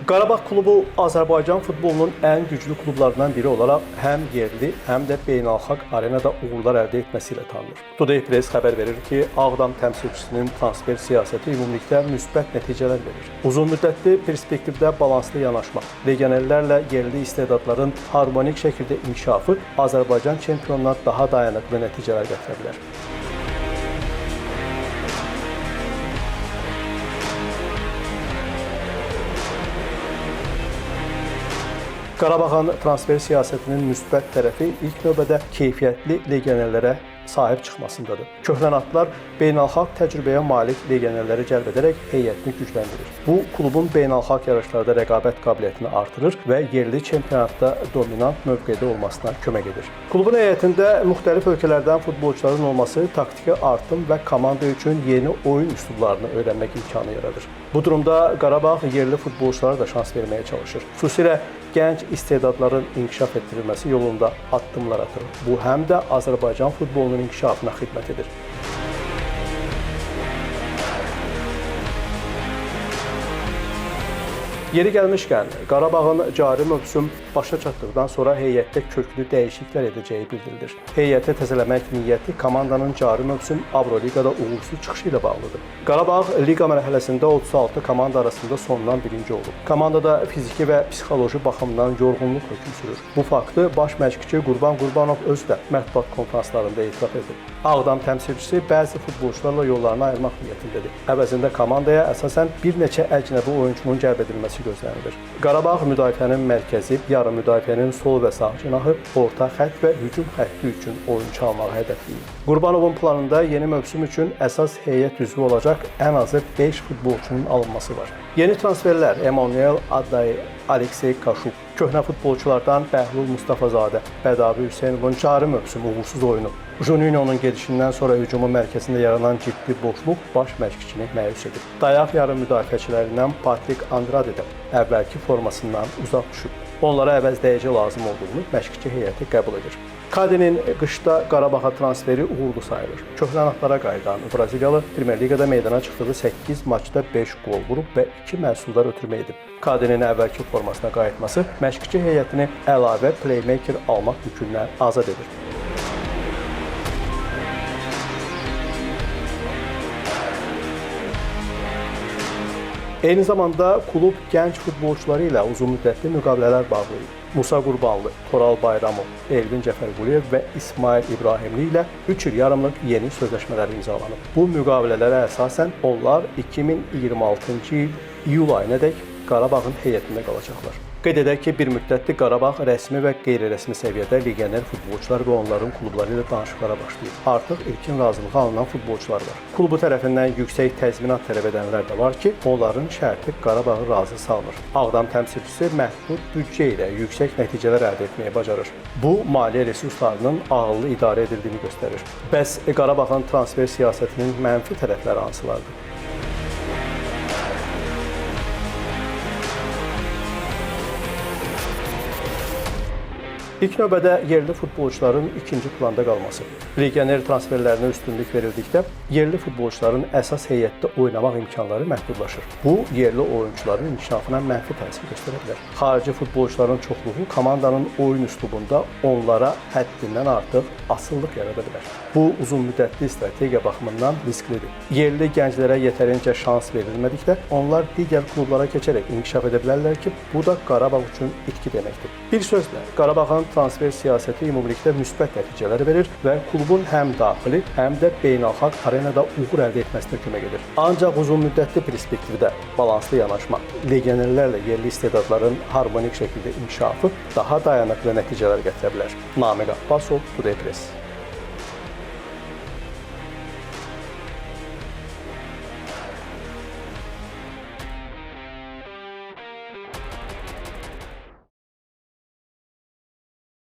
Qarabağ klubu Azərbaycan futbolunun ən güclü klublarından biri olaraq həm yerli, həm də beynəlxalq arenada uğurlar əldə etməsi ilə tanınır. Today Press xəbər verir ki, Ağdam təmsilçisinin transfer siyasəti ümumilikdə müsbət nəticələr verir. Uzunmüddətli perspektivdə balanslı yanaşma, legionerlərlə yerli istedadların harmonik şəkildə inkişafı Azərbaycan çempionuna daha dayanıqlı nəticələr gətirə bilər. Qarabağın transfer siyasətinin müsbət tərəfi ilk növbədə keyfiyyətli legionerlərə sahib çıxmasındadır. Köhnənatlar beynəlxalq təcrübəyə malik legionerləri cəlb edərək heyətini gücləndirir. Bu, klubun beynəlxalq yarışlarda rəqabət qabiliyyətini artırır və yerli çempionatda dominant mövqedə olmasına kömək edir. Klubun heyətində müxtəlif ölkələrdən futbolçuların olması taktiki artım və komanda üçün yeni oyun üslublarını öyrənmək imkanı yaradır. Bu durumda Qarabağ yerli futbolçulara da şans verməyə çalışır. Xüsusilə gənc istedadların inkişaf etdirilməsi yolunda addımlar atır. Bu, həm də Azərbaycan futbolunun inkişafına xidmət edir. Yeri gəlmişkən, Qarabağın cari mövsüm başa çatdıqdan sonra heyətdə köklü dəyişikliklər edəcəyi bildirilir. Heyəti təzələmək niyyəti komandanın cari mövsüm Avroliqada uğursuz çıxışı ilə bağlıdır. Qarabağ liqa mərhələsində 36 komanda arasında sondan birinci olub. Komandada fiziki və psixoloji baxımdan yorğunluq hökm sürür. Bu faktı baş məşqçi Qurban Qurbanov özü də mətbuat konfranslarında etiraf edir. Ağdam təmsilçisi bəzi futbolçularla yollarını ayırmaq niyyətindədir. Əvəzində komandaya əsasən bir neçə əcnəbi oyunçunun cəlb edilməsi gözlənilir. Qarabağ müdafiənin mərkəzi, yarım müdafiənin sol və sağ cinahı, orta xətt və hücum xətti üçün oyunçu almağı hədəfləyir. Qurbanovun planında yeni mövsüm üçün əsas heyət üzvü olacaq ən azı 5 futbolçunun alınması var. Yeni transferlər Emanuel Adday, Aleksey Kaşuk, köhnə futbolçulardan Bəhlul Mustafazadə, Bədavi Hüseynovun cari mövsüm uğursuz oyunu, Juninho'nun gedişindən sonra hücumun mərkəzində yaranan ciddi boşluq baş məşqçini məyus edir. Dayaq yarım müdafiəçilərindən Patrik Andrade də əvvəlki formasından uzaq düşüb. Onlara əvəzləyici lazım olduğunu məşqçi heyəti qəbul edir. Kadinin qışda Qarabağa transferi uğurlu sayılır. Köhnənatlara qayıdan Braziliyalı Premyer Liqada meydana çıxdığı 8 maçda 5 qol vurub və 2 məhsuldar ötürmə edib. Kadinin əvvəlki formasına qayıtması məşqçi heyətini əlavə playmaker almaq yükündən azad edir. Eyni zamanda klub gənc futbolçuları ilə uzunmüddətli müqavilələr bağlayıb. Musa Qurbanlı, Toral Bayramov, Elvin Cəfərquliyev və İsmail İbrahimli ilə 3 il yarımlıq yeni sözləşmələr imzalanıb. Bu müqavilələrə əsasən onlar 2026-cı il iyul ayınadək Qarabağın heyətində qalacaqlar. Qeyd edək ki, bir müddətli Qarabağ rəsmi və qeyri-rəsmi səviyyədə legioner futbolçular və onların klubları ilə danışıqlara başlayıb. Artıq ilkin razılığı alınan futbolçular var. Klubu tərəfindən yüksək təzminat tələb edənlər də var ki, onların şərti Qarabağı razı salmır. Ağdam təmsilçisi məhdud büdcə ilə yüksək nəticələr əldə etməyi bacarır. Bu, maliyyə resurslarının ağıllı idarə edildiyini göstərir. Bəs Qarabağın transfer siyasətinin mənfi tərəfləri hansılardır? İlk növbədə yerli futbolçuların ikinci planda qalması. Legioner transferlərinə üstünlük verildikdə yerli futbolçuların əsas heyətdə oynamaq imkanları məhdudlaşır. Bu, yerli oyunçuların inkişafına mənfi təsir göstərə bilər. Xarici futbolçuların çoxluğu komandanın oyun üslubunda onlara həddindən artıq asıllıq yarada bilər. Bu, uzunmüddətli strategiya baxımından risklidir. Yerli gənclərə yetərincə şans verilmədikdə onlar digər klublara keçərək inkişaf edə bilərlər ki, bu da Qarabağ üçün itki deməkdir. Bir sözlə, Qarabağın transfer siyasəti ümumilikdə müsbət nəticələr verir və klubun həm daxili, həm də beynəlxalq arenada uğur əldə etməsinə kömək edir. Ancaq uzunmüddətli perspektivdə balanslı yanaşma, legionerlərlə yerli istedadların harmonik şəkildə inkişafı daha dayanıqlı nəticələr gətirə bilər. Namiq Abbasov, Today Press.